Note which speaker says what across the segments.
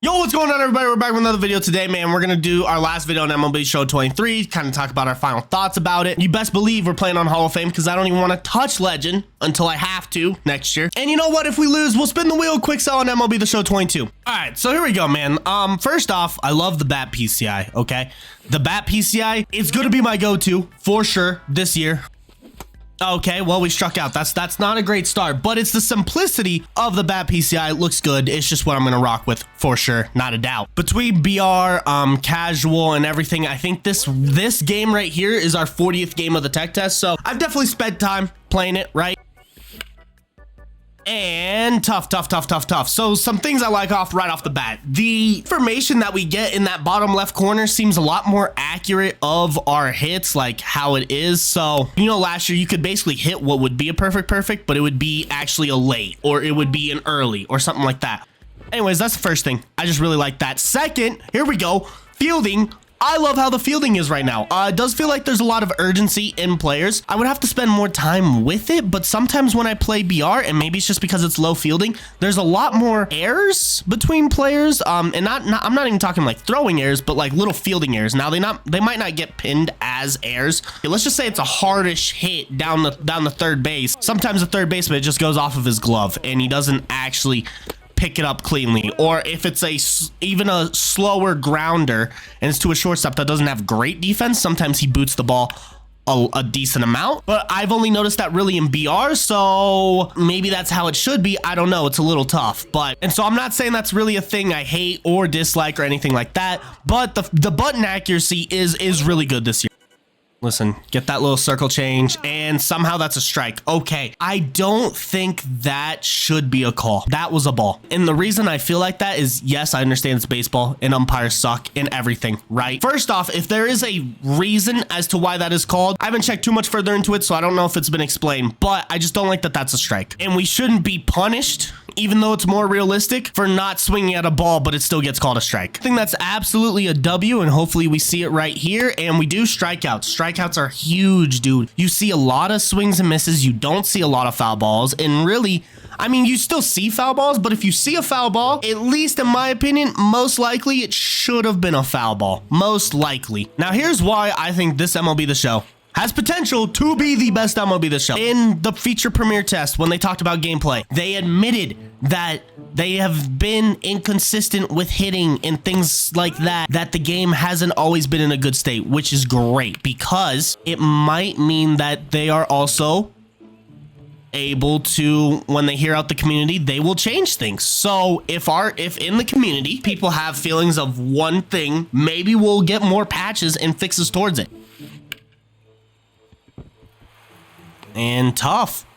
Speaker 1: Yo, what's going on, everybody? We're back with another video today, man. We're gonna do our last video on Mlb The Show 23, kind of talk about our final thoughts about it. You best believe we're playing on Hall of Fame because I don't even want to touch Legend until I have to next year. And you know what? If we lose, we'll spin the wheel, quick sell on Mlb The Show 22. All right, so here we go, man. First off, I love the bat PCI, okay? The bat PCI, it's gonna be my go-to for sure this year. Okay, well, we struck out. That's not a great start, but it's the simplicity of the bat PCI. It looks good. It's just what I'm gonna rock with for sure, not a doubt. Between BR, casual, and everything, I think this game right here is our 40th game of the tech test. So I've definitely spent time playing it, right? And tough. So some things I like right off the bat. The information that we get in that bottom left corner seems a lot more accurate of our hits, like how it is. So, you know, last year you could basically hit what would be a perfect, but it would be actually a late, or it would be an early, or something like that. Anyways, that's the first thing. I just really like that. Second, here we go. Fielding. I love how the fielding is right now. It does feel like there's a lot of urgency in players. I would have to spend more time with it, but sometimes when I play BR, and maybe it's just because it's low fielding, there's a lot more errors between players. And I'm not even talking like throwing errors, but like little fielding errors. Now they might not get pinned as errors. Okay, let's just say it's a hardish hit down the third base. Sometimes the third baseman just goes off of his glove and he doesn't actually pick it up cleanly, or if it's even a slower grounder and it's to a shortstop that doesn't have great defense, sometimes he boots the ball a decent amount. But I've only noticed that really in BR, so maybe that's how it should be. I don't know, it's a little tough. And so I'm not saying that's really a thing I hate or dislike or anything like that, but the button accuracy is really good this year. Listen, get that little circle change, and somehow that's a strike. Okay, I don't think that should be a call. That was a ball. And the reason I feel like that is, yes, I understand it's baseball and umpires suck and everything, right? First off, if there is a reason as to why that is called, I haven't checked too much further into it, so I don't know if it's been explained, but I just don't like that that's a strike. And we shouldn't be punished, even though it's more realistic, for not swinging at a ball, but it still gets called a strike. I think that's absolutely a W, and hopefully we see it right here, and we do strikeouts. Strikeouts are huge, dude. You see a lot of swings and misses. You don't see a lot of foul balls, and really, I mean, you still see foul balls, but if you see a foul ball, at least in my opinion, most likely it should have been a foul ball. Most likely. Now, here's why I think this MLB The Show has potential to be the best MLB The Show. In the feature premiere test, when they talked about gameplay, they admitted that they have been inconsistent with hitting and things like that, that the game hasn't always been in a good state, which is great because it might mean that they are also able to, when they hear out the community, they will change things. So if in the community people have feelings of one thing, maybe we'll get more patches and fixes towards it. And tough.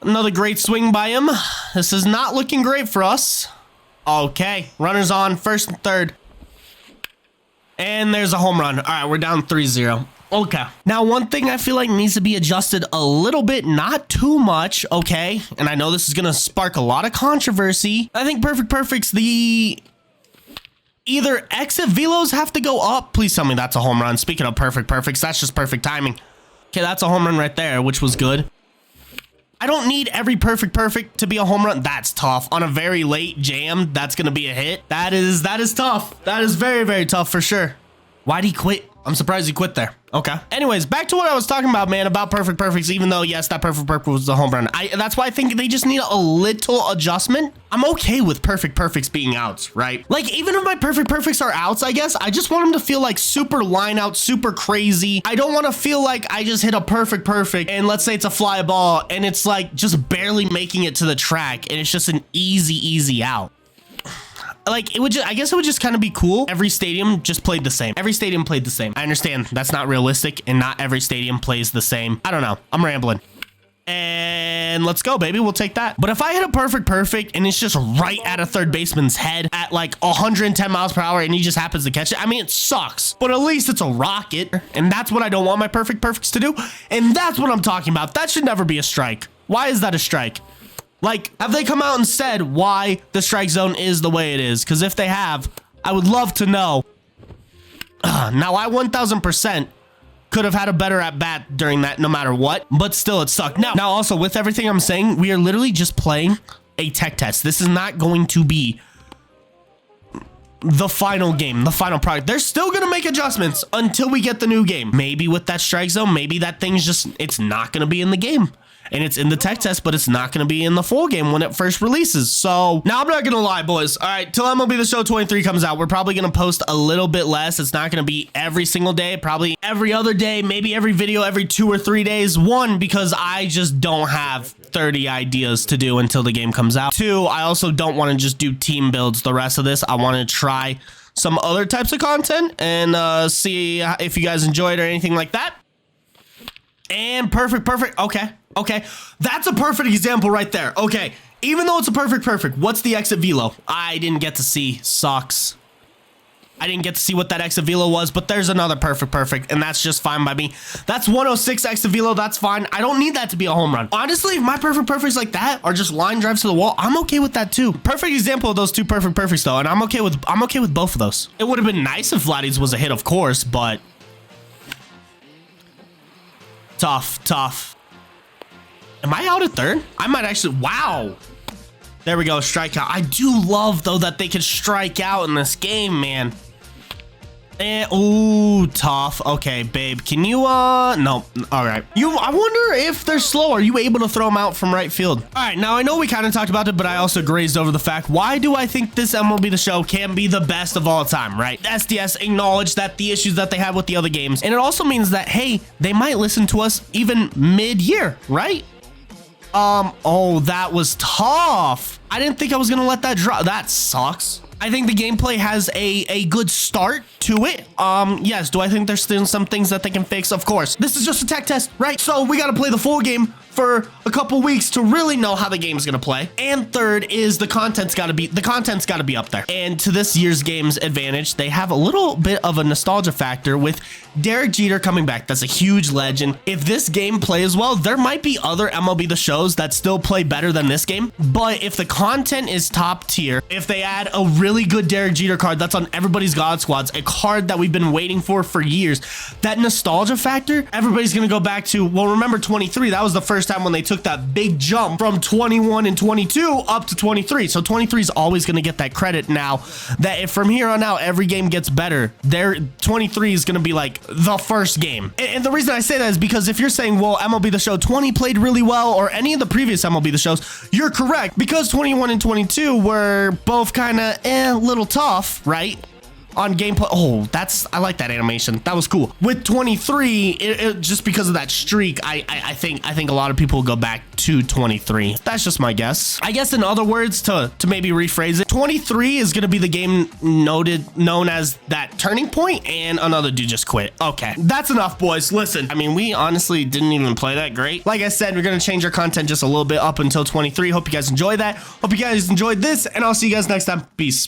Speaker 1: Another great swing by him. This is not looking great for us. Okay, runners on, first and third. And there's a home run. All right, we're down 3-0. Okay. Now, one thing I feel like needs to be adjusted a little bit, not too much, okay? And I know this is going to spark a lot of controversy. I think perfect's either exit velos have to go up. Please tell me that's a home run. Speaking of perfects, that's just perfect timing. Okay, that's a home run right there, which was good. I don't need every perfect to be a home run. That's tough. On a very late jam, that's going to be a hit. That is tough. That is very tough for sure. Why'd he quit? I'm surprised he quit there. Okay. Anyways, back to what I was talking about, man, about perfects, even though, yes, that perfect was the home run. That's why I think they just need a little adjustment. I'm okay with perfects being outs, right? Like, even if my perfects are outs, I guess, I just want them to feel like super line out, super crazy. I don't want to feel like I just hit a perfect, and let's say it's a fly ball, and it's like just barely making it to the track, and it's just an easy out. Like, I guess it would just kind of be cool. Every stadium just played the same. Every stadium played the same. I understand that's not realistic and not every stadium plays the same. I don't know. I'm rambling. And let's go, baby. We'll take that. But if I hit a perfect and it's just right at a third baseman's head at like 110 miles per hour and he just happens to catch it, I mean, it sucks. But at least it's a rocket. And that's what I don't want my perfects to do. And that's what I'm talking about. That should never be a strike. Why is that a strike? Like, have they come out and said why the strike zone is the way it is? Because if they have, I would love to know. Now, I 1000% could have had a better at bat during that no matter what, but still it sucked. Now also with everything I'm saying, we are literally just playing a tech test. This is not going to be the final game, the final product. They're still gonna make adjustments until we get the new game. Maybe with that strike zone, maybe that thing's just, it's not gonna be in the game. And it's in the tech test, but it's not going to be in the full game when it first releases. So now I'm not going to lie, boys. All right, till MLB The Show 23 comes out, we're probably going to post a little bit less. It's not going to be every single day, probably every other day, maybe every video every 2 or 3 days. One, because I just don't have 30 ideas to do until the game comes out. Two, I also don't want to just do team builds the rest of this. I want to try some other types of content and see if you guys enjoy it or anything like that. And perfect. Okay, that's a perfect example right there. Okay, even though it's a perfect, what's the exit velo? I didn't get to see. Sucks. I didn't get to see what that exit velo was, but there's another perfect, and that's just fine by me. That's 106 exit velo. That's fine. I don't need that to be a home run. Honestly, if my perfects like that are just line drives to the wall, I'm okay with that too. Perfect example of those two perfects though, and I'm okay with both of those. It would have been nice if Vladdy's was a hit, of course, but tough. Am I out at third? I might actually, wow. There we go, strikeout. I do love though that they can strike out in this game, man. And, ooh, tough. Okay, babe, can you, no, all right. I wonder if they're slow. Are you able to throw them out from right field? All right, now I know we kind of talked about it, but I also grazed over the fact, why do I think this MLB The Show can be the best of all time, right? SDS acknowledged that the issues that they have with the other games, and it also means that, hey, they might listen to us even mid-year, right? Oh, that was tough. I didn't think I was gonna let that drop. That sucks. I think the gameplay has a good start to it. Yes, do I think there's still some things that they can fix? Of course. This is just a tech test, right? So we gotta play the full game for a couple weeks to really know how the game's gonna play. And third is the content's gotta be up there. And to this year's game's advantage, they have a little bit of a nostalgia factor with Derek Jeter coming back. That's a huge legend. If this game plays well, there might be other MLB The Shows that still play better than this game. But if the content is top tier, if they add a really good Derek Jeter card that's on everybody's God Squads, a card that we've been waiting for years, that nostalgia factor, everybody's gonna go back to, well, remember 23, that was the first time when they took that big jump from 21 and 22 up to 23. So 23 is always gonna get that credit now, that if from here on out every game gets better, 23 is gonna be like the first game. And the reason I say that is because if you're saying, well, MLB The Show 20 played really well, or any of the previous MLB The Shows, you're correct, because 21 and 22 were both kind of little tough, right? On gameplay. Oh, I like that animation. That was cool. With 23, it just because of that streak, I think a lot of people will go back to 23. That's just my guess. I guess in other words, to maybe rephrase it, 23 is gonna be the game known as that turning point, and another dude just quit. Okay, that's enough, boys. Listen, I mean, we honestly didn't even play that great. Like I said, we're gonna change our content just a little bit up until 23. Hope you guys enjoy that. Hope you guys enjoyed this, and I'll see you guys next time. Peace.